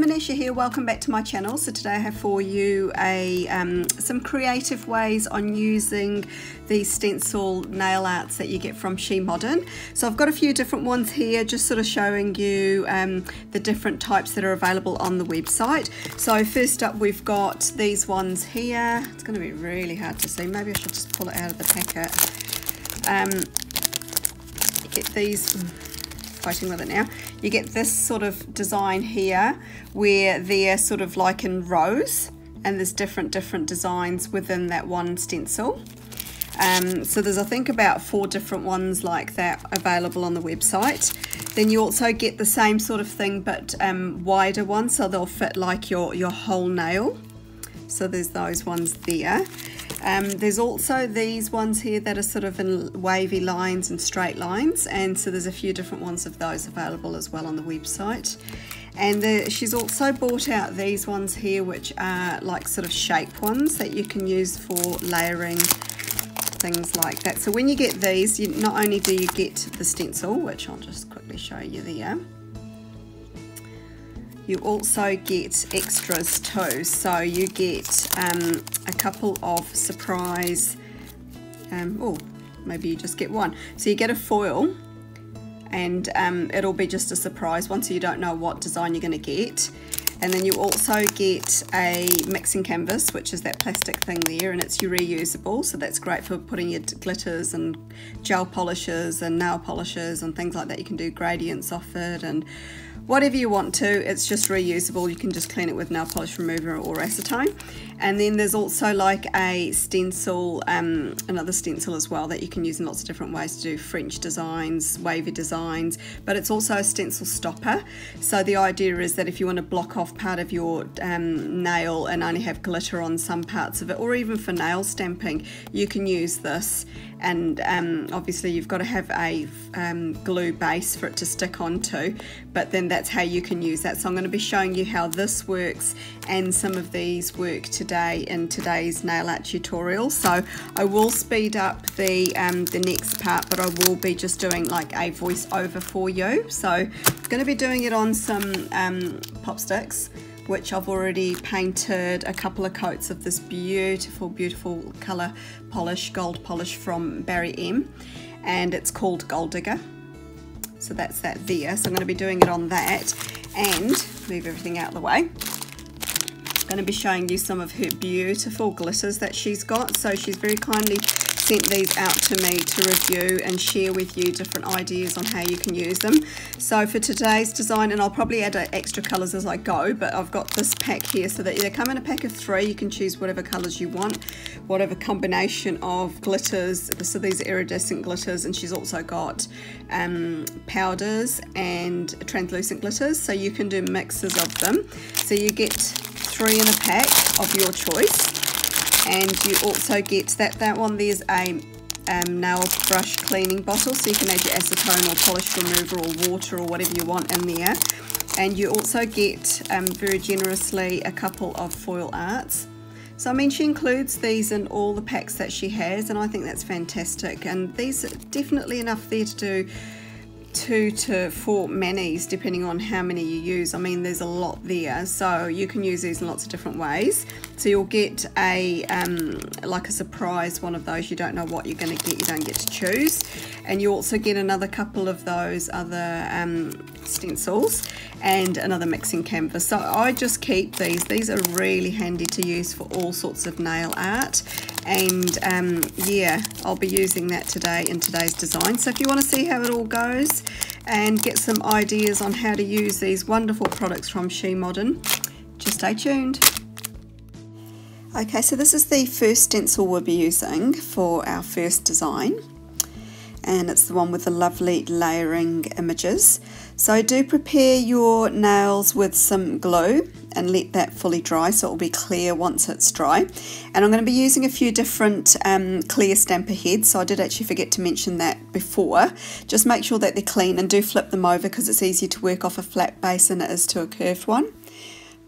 Manisha here, welcome back to my channel. So today I have for you some creative ways on using these stencil nail arts that you get from She Modern. So I've got a few different ones here, just sort of showing you the different types that are available on the website. So first up we've got these ones here. It's going to be really hard to see, maybe I should just pull it out of the packet. You get these, fighting with it now. You get this sort of design here where they're sort of like in rows and there's different designs within that one stencil. So there's I think about 4 different ones like that available on the website. Then you also get the same sort of thing but wider ones, so they'll fit like your whole nail. So there's those ones there. There's also these ones here that are sort of in wavy lines and straight lines, and so there's a few different ones of those available as well on the website. And she's also brought out these ones here which are like sort of shape ones that you can use for layering, things like that. So when you get these, not only do you get the stencil, which I'll just quickly show you there, you also get extras too. So you get a couple of surprise, oh, maybe you just get one. So you get a foil and it'll be just a surprise one, so you don't know what design you're going to get. And then you also get a mixing canvas, which is that plastic thing there, and it's reusable, so that's great for putting your glitters and gel polishes and nail polishes and things like that. You can do gradients off it and whatever you want to. It's just reusable. You can just clean it with nail polish remover or acetone. And then there's also like a stencil, another stencil as well that you can use in lots of different ways to do French designs, wavy designs, but it's also a stencil stopper. So the idea is that if you want to block off part of your nail and only have glitter on some parts of it, or even for nail stamping, you can use this. And obviously you've got to have a glue base for it to stick onto, but then that's how you can use that. So I'm going to be showing you how this works and some of these work today in today's nail art tutorial. So I will speed up the next part, but I will be just doing like a voice over for you. So I'm going to be doing it on some pop sticks, which I've already painted a couple of coats of this beautiful colour polish, gold polish from Barry M, and it's called Gold Digger. So that's that there. So I'm going to be doing it on that, and move everything out of the way. I'm going to be showing you some of her beautiful glitters that she's got. So she's very kindly sent these out to me to review and share with you different ideas on how you can use them. So for today's design, and I'll probably add extra colours as I go, but I've got this pack here so that they come in a pack of 3. You can choose whatever colours you want, whatever combination of glitters. So these are iridescent glitters, and she's also got powders and translucent glitters, so you can do mixes of them. So you get 3 in a pack of your choice. And you also get that one, there's a nail brush cleaning bottle, so you can add your acetone or polish remover or water or whatever you want in there. And you also get very generously a couple of foil arts. So I mean, she includes these in all the packs that she has, and I think that's fantastic. And these are definitely enough there to do 2 to 4 manis depending on how many you use. I mean, there's a lot there, so you can use these in lots of different ways. So you'll get a like a surprise one of those. You don't know what you're going to get, you don't get to choose. And you also get another couple of those other stencils and another mixing canvas. So I just keep these are really handy to use for all sorts of nail art. And yeah, I'll be using that today in today's design. So if you want to see how it all goes and get some ideas on how to use these wonderful products from She Modern, just stay tuned. Okay, so this is the first stencil we'll be using for our first design, and it's the one with the lovely layering images. So do prepare your nails with some glue and let that fully dry so it will be clear once it's dry. And I'm going to be using a few different clear stamper heads, so I did actually forget to mention that before. Just make sure that they're clean and do flip them over because it's easier to work off a flat base than it is to a curved one.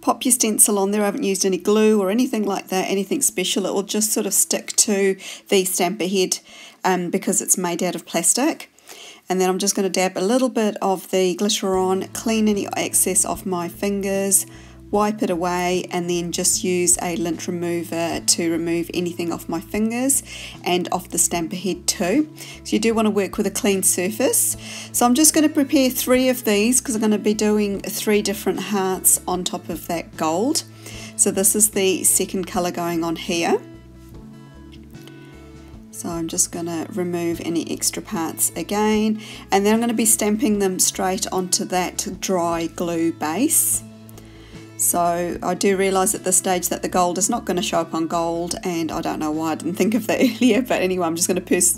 Pop your stencil on there. I haven't used any glue or anything like that, anything special. It will just sort of stick to the stamper head because it's made out of plastic. And then I'm just going to dab a little bit of the glitter on, clean any excess off my fingers, wipe it away, and then just use a lint remover to remove anything off my fingers and off the stamper head too. So you do want to work with a clean surface. So I'm just going to prepare 3 of these because I'm going to be doing 3 different hearts on top of that gold. So this is the second colour going on here. So I'm just going to remove any extra parts again, and then I'm going to be stamping them straight onto that dry glue base. So I do realise at this stage that the gold is not going to show up on gold, and I don't know why I didn't think of that earlier, but anyway, I'm just going to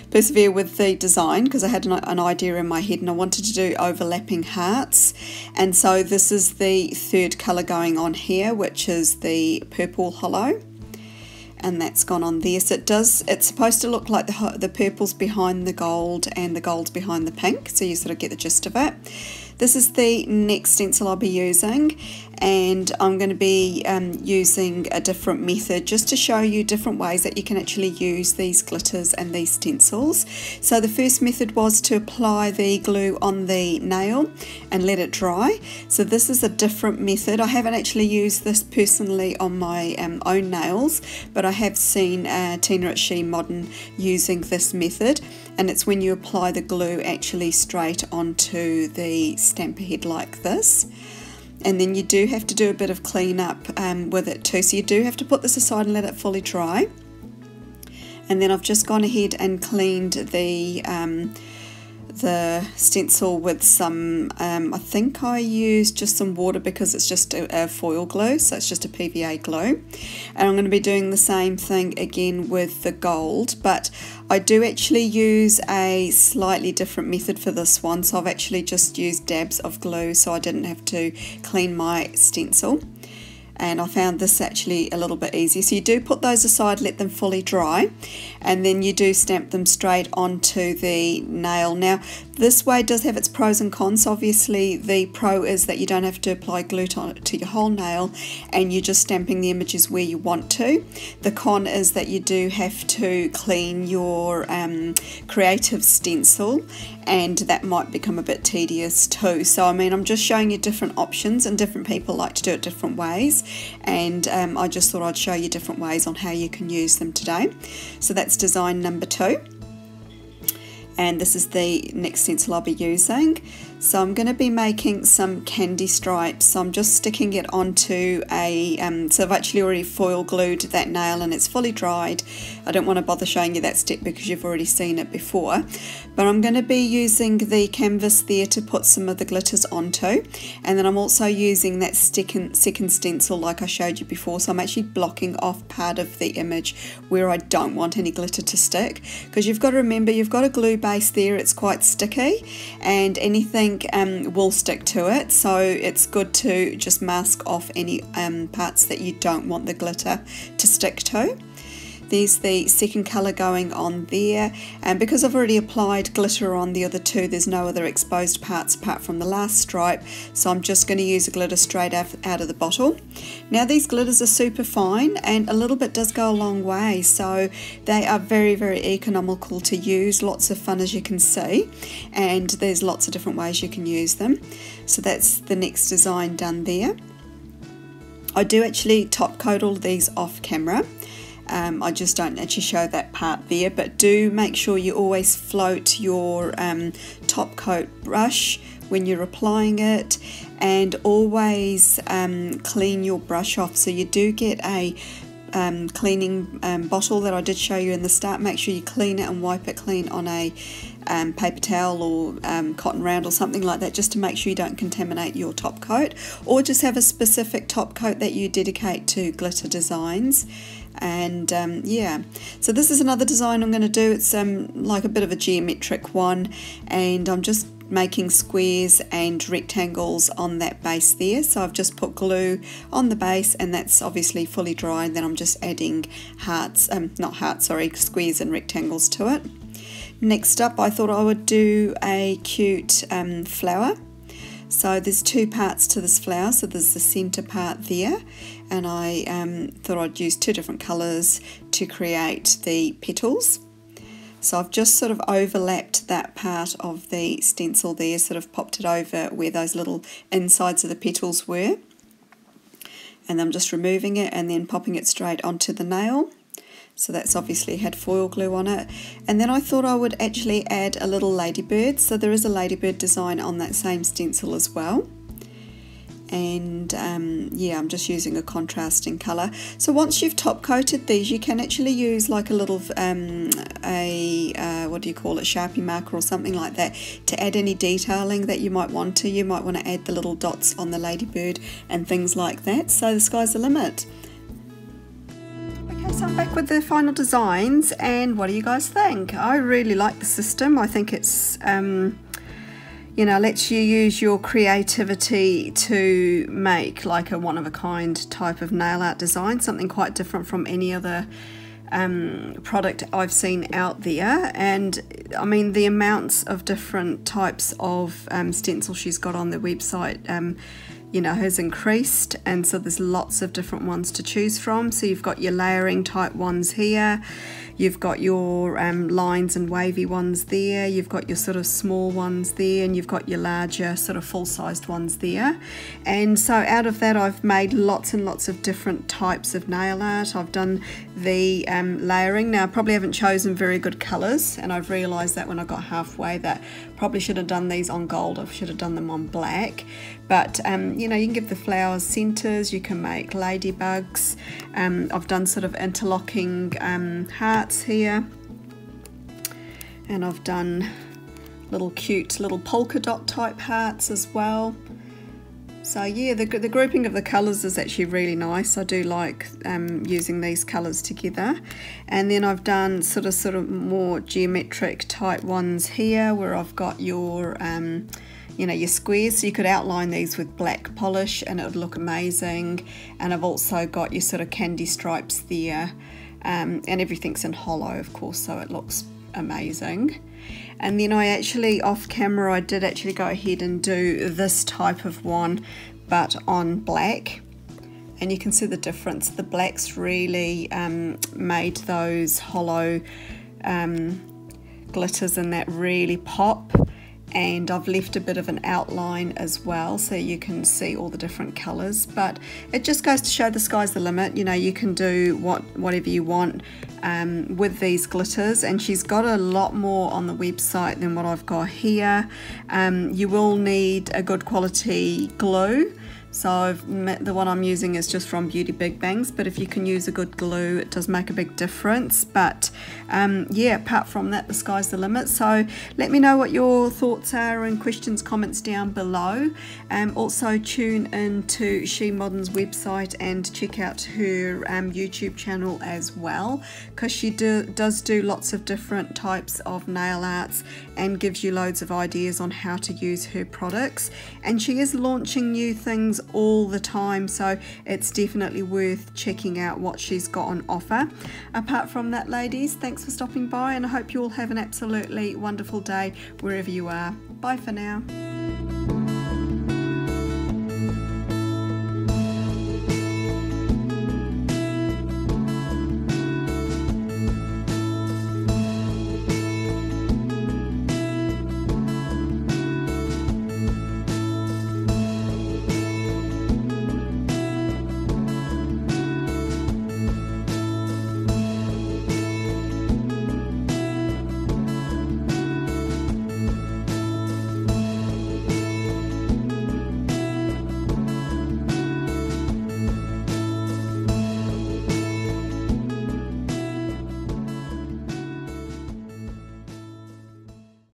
persevere with the design because I had an idea in my head and I wanted to do overlapping hearts. And so this is the third colour going on here, which is the purple holo. And that's gone on there. So it's supposed to look like the purple's behind the gold and the gold's behind the pink, so you sort of get the gist of it. This is the next stencil I'll be using, and I'm going to be using a different method just to show you different ways that you can actually use these glitters and these stencils. So the first method was to apply the glue on the nail and let it dry. So this is a different method. I haven't actually used this personally on my own nails, but I have seen Tina at She Modern using this method, and it's when you apply the glue actually straight onto the stamper head like this. And then you do have to do a bit of clean up with it too, so you do have to put this aside and let it fully dry. And then I've just gone ahead and cleaned the stencil with some, I think I used just some water because it's just a foil glue, so it's just a PVA glue. And I'm going to be doing the same thing again with the gold, but I do actually use a slightly different method for this one. So I've actually just used dabs of glue, so I didn't have to clean my stencil. And I found this actually a little bit easier. So you do put those aside, let them fully dry, and then you do stamp them straight onto the nail. Now this way does have its pros and cons. Obviously the pro is that you don't have to apply glue to your whole nail, and you're just stamping the images where you want to. The con is that you do have to clean your creative stencil, and that might become a bit tedious too. So I mean, I'm just showing you different options, and different people like to do it different ways, and I just thought I'd show you different ways on how you can use them today. So that's design number 2, and this is the next stencil I'll be using. So I'm going to be making some candy stripes. So I'm just sticking it onto a, so I've actually already foil glued that nail and it's fully dried. I don't want to bother showing you that step because you've already seen it before. But I'm going to be using the canvas there to put some of the glitters onto. And then I'm also using that second stencil like I showed you before. So I'm actually blocking off part of the image where I don't want any glitter to stick. Because you've got to remember, you've got a glue base there, it's quite sticky, and anything will stick to it, so it's good to just mask off any parts that you don't want the glitter to stick to. There's the second colour going on there, and because I've already applied glitter on the other two, there's no other exposed parts apart from the last stripe, so I'm just going to use a glitter straight out of the bottle. Now these glitters are super fine, and a little bit does go a long way, so they are very, very economical to use, lots of fun as you can see, and there's lots of different ways you can use them. So that's the next design done there. I do actually top coat all of these off camera. I just don't actually show that part there, but do make sure you always float your top coat brush when you're applying it, and always clean your brush off. So you do get a cleaning bottle that I did show you in the start. Make sure you clean it and wipe it clean on a paper towel or cotton round or something like that, just to make sure you don't contaminate your top coat, or just have a specific top coat that you dedicate to glitter designs. And yeah, so this is another design I'm going to do. It's like a bit of a geometric one, and I'm just making squares and rectangles on that base there. So I've just put glue on the base, and that's obviously fully dry, and then I'm just adding hearts, not hearts, sorry, squares and rectangles to it. Next up, I thought I would do a cute flower. So there's two parts to this flower, so there's the centre part there, and I thought I'd use two different colours to create the petals. So I've just sort of overlapped that part of the stencil there, sort of popped it over where those little insides of the petals were. And I'm just removing it and then popping it straight onto the nail. So that's obviously had foil glue on it. And then I thought I would actually add a little ladybird. So there is a ladybird design on that same stencil as well. And yeah, I'm just using a contrasting colour. So once you've top coated these, you can actually use like a little what do you call it, Sharpie marker or something like that to add any detailing that you might want to. You might want to add the little dots on the ladybird and things like that. So the sky's the limit. Okay, so I'm back with the final designs, and what do you guys think? I really like the system. I think it's you know, lets you use your creativity to make like a one-of-a-kind type of nail art design, something quite different from any other product I've seen out there. And I mean, the amounts of different types of stencils she's got on the website you know, has increased, and so there's lots of different ones to choose from. So you've got your layering type ones here, you've got your lines and wavy ones there, you've got your sort of small ones there, and you've got your larger sort of full-sized ones there. And so out of that I've made lots and lots of different types of nail art. I've done the layering. Now I probably haven't chosen very good colours, and I've realised that when I got halfway that probably should have done these on gold. I should have done them on black. But you know, you can give the flowers centres, you can make ladybugs. I've done sort of interlocking hearts here, and I've done little cute little polka dot type hearts as well. So yeah, the grouping of the colours is actually really nice. I do like using these colours together. And then I've done sort of more geometric type ones here, where I've got your you know, your squares. So you could outline these with black polish and it would look amazing. And I've also got your sort of candy stripes there, and everything's in holo, of course, so it looks amazing. And then I actually, off camera, I did actually go ahead and do this type of one, but on black. And you can see the difference. The black's really made those holo glitters and that really pop. And I've left a bit of an outline as well, so you can see all the different colours. But it just goes to show the sky's the limit. You know, you can do whatever you want with these glitters. And she's got a lot more on the website than what I've got here. You will need a good quality glue. So the one I'm using is just from Beauty Big Bangs, but if you can use a good glue, it does make a big difference. But yeah, apart from that, the sky's the limit. So let me know what your thoughts are and questions, comments down below. Also tune in to She Modern's website and check out her YouTube channel as well, because she does do lots of different types of nail arts and gives you loads of ideas on how to use her products. And she is launching new things all the time, so it's definitely worth checking out what she's got on offer. Apart from that, ladies, thanks for stopping by, and I hope you all have an absolutely wonderful day wherever you are. Bye for now.